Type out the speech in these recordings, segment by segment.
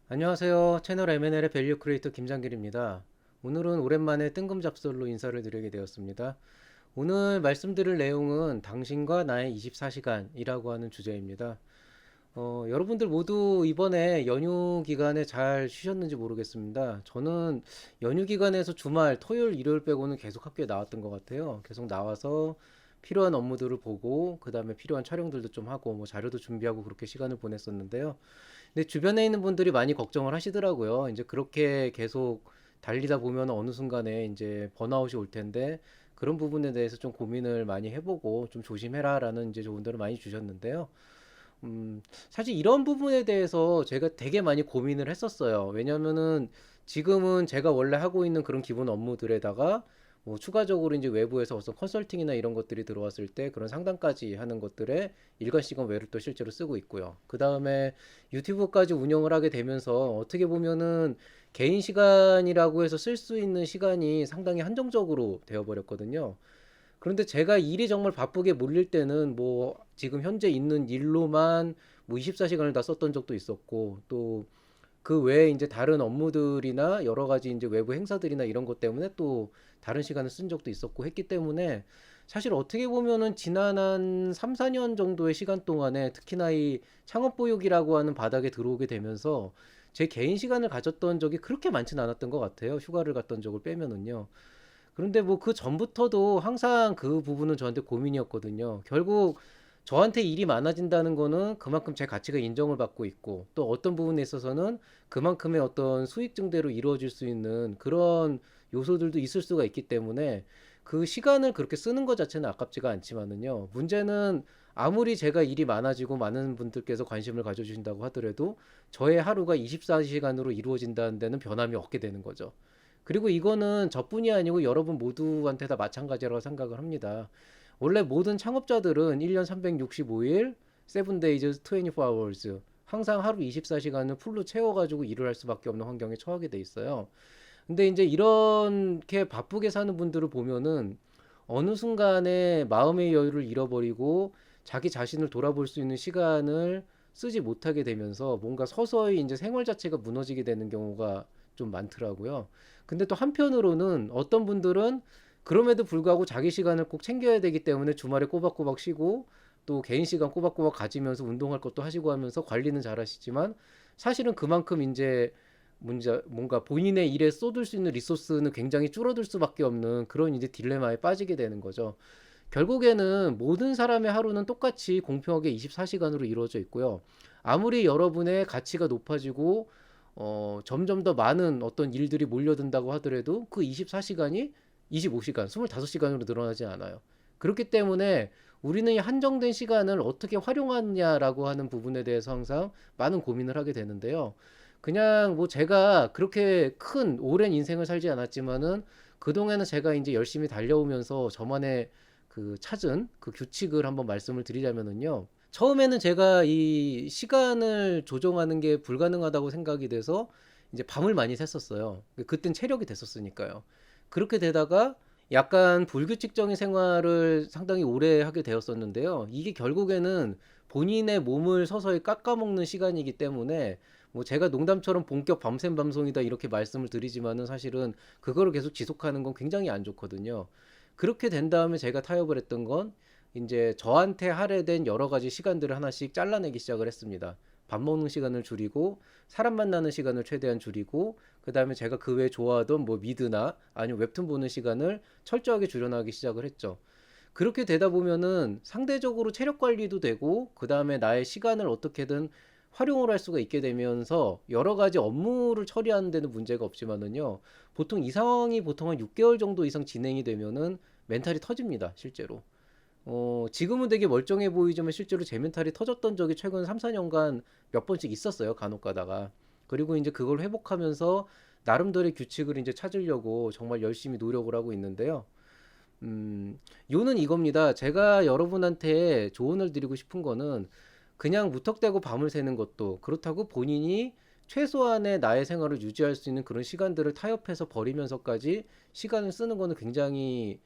안녕하세요. 채널 M&L의 밸류 크리에이터 김장길입니다. 오늘은 오랜만에 뜬금 잡설로 인사를 드리게 되었습니다. 오늘 말씀드릴 내용은 당신과 나의 24시간이라고 하는 주제입니다. 여러분들 모두 이번에 연휴 기간에 잘 쉬셨는지 모르겠습니다. 저는 연휴 기간에서 주말, 토요일, 일요일 빼고는 계속 학교에 나왔던 것 같아요. 계속 나와서 필요한 업무들을 보고, 그 다음에 필요한 촬영들도 좀 하고, 뭐 자료도 준비하고 그렇게 시간을 보냈었는데요. 근데 주변에 있는 분들이 많이 걱정을 하시더라고요. 이제 그렇게 계속 달리다 보면 어느 순간에 이제 번아웃이 올 텐데 그런 부분에 대해서 좀 고민을 많이 해보고 좀 조심해라라는 이제 조언들을 많이 주셨는데요. 사실 이런 부분에 대해서 제가 되게 많이 고민을 했었어요. 왜냐면은 지금은 제가 원래 하고 있는 그런 기본 업무들에다가 뭐 추가적으로 이제 외부에서 어떤 컨설팅이나 이런 것들이 들어왔을 때 그런 상담까지 하는 것들에 일관 시간 외를 또 실제로 쓰고 있고요. 그 다음에 유튜브까지 운영을 하게 되면서 어떻게 보면은 개인 시간이라고 해서 쓸 수 있는 시간이 상당히 한정적으로 되어버렸거든요. 그런데 제가 일이 정말 바쁘게 몰릴 때는 뭐 지금 현재 있는 일로만 뭐 24시간을 다 썼던 적도 있었고 또 그 외에 이제 다른 업무들이나 여러 가지 이제 외부 행사들이나 이런 것 때문에 또 다른 시간을 쓴 적도 있었고 했기 때문에 사실 어떻게 보면은 지난 한 3, 4년 정도의 시간 동안에 특히나 이 창업보육이라고 하는 바닥에 들어오게 되면서 제 개인 시간을 가졌던 적이 그렇게 많지는 않았던 것 같아요. 휴가를 갔던 적을 빼면은요. 그런데 뭐 그 전부터도 항상 그 부분은 저한테 고민이었거든요. 결국 저한테 일이 많아진다는 거는 그만큼 제 가치가 인정을 받고 있고 또 어떤 부분에 있어서는 그만큼의 어떤 수익 증대로 이루어질 수 있는 그런 요소들도 있을 수가 있기 때문에 그 시간을 그렇게 쓰는 것 자체는 아깝지가 않지만은요. 문제는 아무리 제가 일이 많아지고 많은 분들께서 관심을 가져주신다고 하더라도 저의 하루가 24시간으로 이루어진다는 데는 변함이 없게 되는 거죠. 그리고 이거는 저뿐이 아니고 여러분 모두한테 다 마찬가지라고 생각을 합니다. 원래 모든 창업자들은 1년 365일, 7days, 24 hours, 항상 하루 24시간을 풀로 채워가지고 일을 할 수밖에 없는 환경에 처하게 돼 있어요. 근데 이제 이렇게 바쁘게 사는 분들을 보면은 어느 순간에 마음의 여유를 잃어버리고 자기 자신을 돌아볼 수 있는 시간을 쓰지 못하게 되면서 뭔가 서서히 이제 생활 자체가 무너지게 되는 경우가 좀 많더라고요. 근데 또 한편으로는 어떤 분들은 그럼에도 불구하고 자기 시간을 꼭 챙겨야 되기 때문에 주말에 꼬박꼬박 쉬고 또 개인 시간 꼬박꼬박 가지면서 운동할 것도 하시고 하면서 관리는 잘 하시지만 사실은 그만큼 이제 뭔가 본인의 일에 쏟을 수 있는 리소스는 굉장히 줄어들 수밖에 없는 그런 이제 딜레마에 빠지게 되는 거죠. 결국에는 모든 사람의 하루는 똑같이 공평하게 24시간으로 이루어져 있고요. 아무리 여러분의 가치가 높아지고 점점 더 많은 어떤 일들이 몰려든다고 하더라도 그 24시간이 25시간, 25시간으로 늘어나지 않아요. 그렇기 때문에 우리는 이 한정된 시간을 어떻게 활용하느냐라고 하는 부분에 대해서 항상 많은 고민을 하게 되는데요. 그냥 뭐 제가 그렇게 큰 오랜 인생을 살지 않았지만은 그동안은 제가 이제 열심히 달려오면서 저만의 그 찾은 그 규칙을 한번 말씀을 드리자면은요. 처음에는 제가 이 시간을 조정하는 게 불가능하다고 생각이 돼서 이제 밤을 많이 샜었어요. 그땐 체력이 됐었으니까요. 그렇게 되다가 약간 불규칙적인 생활을 상당히 오래 하게 되었었는데요. 이게 결국에는 본인의 몸을 서서히 깎아먹는 시간이기 때문에 뭐 제가 농담처럼 본격 밤샘 방송이다 이렇게 말씀을 드리지만은 사실은 그거를 계속 지속하는 건 굉장히 안 좋거든요. 그렇게 된 다음에 제가 타협을 했던 건 이제 저한테 할애된 여러 가지 시간들을 하나씩 잘라내기 시작을 했습니다. 밥 먹는 시간을 줄이고 사람 만나는 시간을 최대한 줄이고 그다음에 제가 그 외에 좋아하던 뭐 미드나 아니면 웹툰 보는 시간을 철저하게 줄여나가기 시작을 했죠. 그렇게 되다 보면은 상대적으로 체력 관리도 되고 그다음에 나의 시간을 어떻게든 활용을 할 수가 있게 되면서 여러 가지 업무를 처리하는 데는 문제가 없지만은요. 보통 이 상황이 보통 한 6개월 정도 이상 진행이 되면은 멘탈이 터집니다, 실제로. 지금은 되게 멀쩡해 보이지만 실제로 제 멘탈이 터졌던 적이 최근 3, 4년간 몇 번씩 있었어요, 간혹 가다가. 그리고 이제 그걸 회복하면서 나름대로의 규칙을 이제 찾으려고 정말 열심히 노력을 하고 있는데요. 요는 이겁니다. 제가 여러분한테 조언을 드리고 싶은 거는 그냥 무턱대고 밤을 새는 것도 그렇다고 본인이 최소한의 나의 생활을 유지할 수 있는 그런 시간들을 타협해서 버리면서까지 시간을 쓰는 거는 굉장히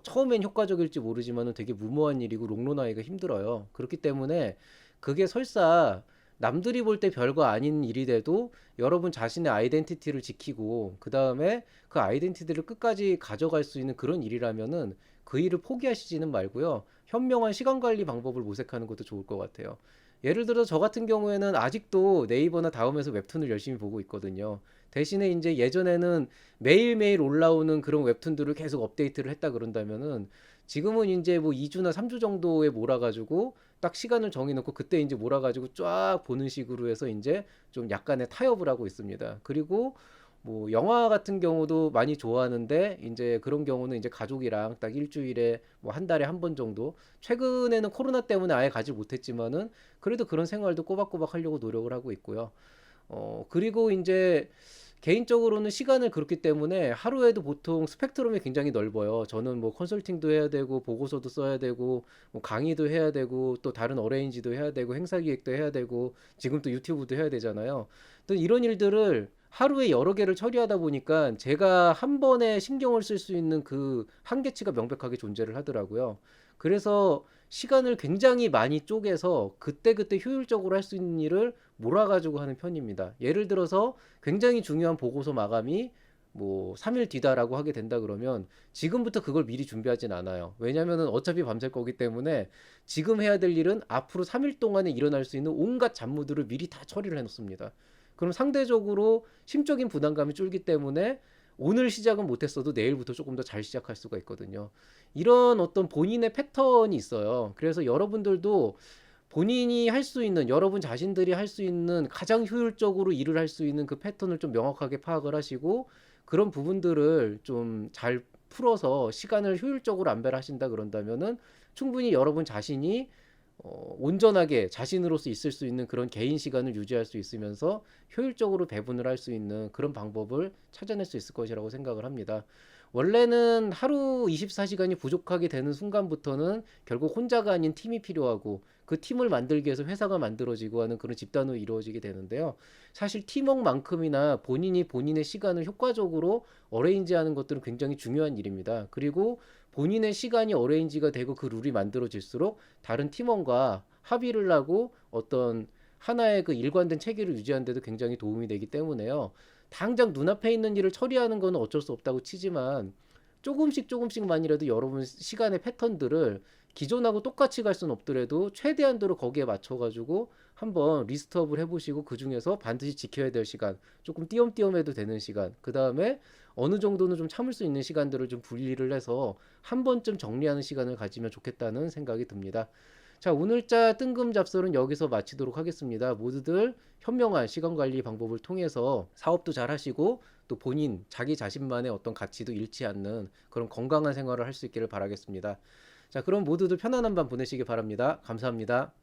처음엔 효과적일지 모르지만은 되게 무모한 일이고 롱런하기가 힘들어요. 그렇기 때문에 그게 설사 남들이 볼 때 별거 아닌 일이 돼도 여러분 자신의 아이덴티티를 지키고 그 다음에 그 아이덴티티를 끝까지 가져갈 수 있는 그런 일이라면은 그 일을 포기하시지는 말고요. 현명한 시간 관리 방법을 모색하는 것도 좋을 것 같아요. 예를 들어 저 같은 경우에는 아직도 네이버나 다음에서 웹툰을 열심히 보고 있거든요. 대신에 이제 예전에는 매일매일 올라오는 그런 웹툰들을 계속 업데이트를 했다 그런다면은 지금은 이제 뭐 2주나 3주 정도에 몰아가지고 딱 시간을 정해놓고 그때 이제 몰아가지고 쫙 보는 식으로 해서 이제 좀 약간의 타협을 하고 있습니다. 그리고 뭐 영화 같은 경우도 많이 좋아하는데 이제 그런 경우는 이제 가족이랑 딱 일주일에 뭐 한 달에 한 번 정도, 최근에는 코로나 때문에 아예 가지 못했지만은 그래도 그런 생활도 꼬박꼬박 하려고 노력을 하고 있고요. 그리고 이제 개인적으로는 시간을 그렇기 때문에 하루에도 보통 스펙트럼이 굉장히 넓어요. 저는 뭐 컨설팅도 해야 되고 보고서도 써야 되고 뭐 강의도 해야 되고 또 다른 어레인지도 해야 되고 행사 기획도 해야 되고 지금 또 유튜브도 해야 되잖아요. 또 이런 일들을 하루에 여러 개를 처리하다 보니까 제가 한 번에 신경을 쓸 수 있는 그 한계치가 명백하게 존재를 하더라고요. 그래서 시간을 굉장히 많이 쪼개서 그때그때 효율적으로 할 수 있는 일을 몰아가지고 하는 편입니다. 예를 들어서 굉장히 중요한 보고서 마감이 뭐 3일 뒤다라고 하게 된다 그러면 지금부터 그걸 미리 준비하진 않아요. 왜냐면은 어차피 밤샐 거기 때문에 지금 해야 될 일은 앞으로 3일 동안에 일어날 수 있는 온갖 잡무들을 미리 다 처리를 해 놓습니다. 그럼 상대적으로 심적인 부담감이 줄기 때문에 오늘 시작은 못했어도 내일부터 조금 더 잘 시작할 수가 있거든요. 이런 어떤 본인의 패턴이 있어요. 그래서 여러분들도 본인이 할 수 있는, 여러분 자신들이 할 수 있는 가장 효율적으로 일을 할 수 있는 그 패턴을 좀 명확하게 파악을 하시고 그런 부분들을 좀 잘 풀어서 시간을 효율적으로 안배를 하신다 그런다면은 충분히 여러분 자신이 온전하게 자신으로서 있을 수 있는 그런 개인 시간을 유지할 수 있으면서 효율적으로 배분을 할 수 있는 그런 방법을 찾아낼 수 있을 것이라고 생각을 합니다. 원래는 하루 24시간이 부족하게 되는 순간부터는 결국 혼자가 아닌 팀이 필요하고 그 팀을 만들기 위해서 회사가 만들어지고 하는 그런 집단으로 이루어지게 되는데요. 사실 팀워크만큼이나 본인이 본인의 시간을 효과적으로 어레인지하는 것들은 굉장히 중요한 일입니다. 그리고 본인의 시간이 어레인지가 되고 그 룰이 만들어질수록 다른 팀원과 합의를 하고 어떤 하나의 그 일관된 체계를 유지하는 데도 굉장히 도움이 되기 때문에요. 당장 눈앞에 있는 일을 처리하는 건 어쩔 수 없다고 치지만 조금씩 조금씩만이라도 여러분 시간의 패턴들을 기존하고 똑같이 갈 수는 없더라도 최대한도로 거기에 맞춰가지고 한번 리스트업을 해보시고 그 중에서 반드시 지켜야 될 시간, 조금 띄엄띄엄 해도 되는 시간, 그 다음에 어느 정도는 좀 참을 수 있는 시간들을 좀 분리를 해서 한 번쯤 정리하는 시간을 가지면 좋겠다는 생각이 듭니다. 자, 오늘자 뜬금 잡설은 여기서 마치도록 하겠습니다. 모두들 현명한 시간 관리 방법을 통해서 사업도 잘 하시고 또 본인, 자기 자신만의 어떤 가치도 잃지 않는 그런 건강한 생활을 할 수 있기를 바라겠습니다. 자, 그럼 모두들 편안한 밤 보내시기 바랍니다. 감사합니다.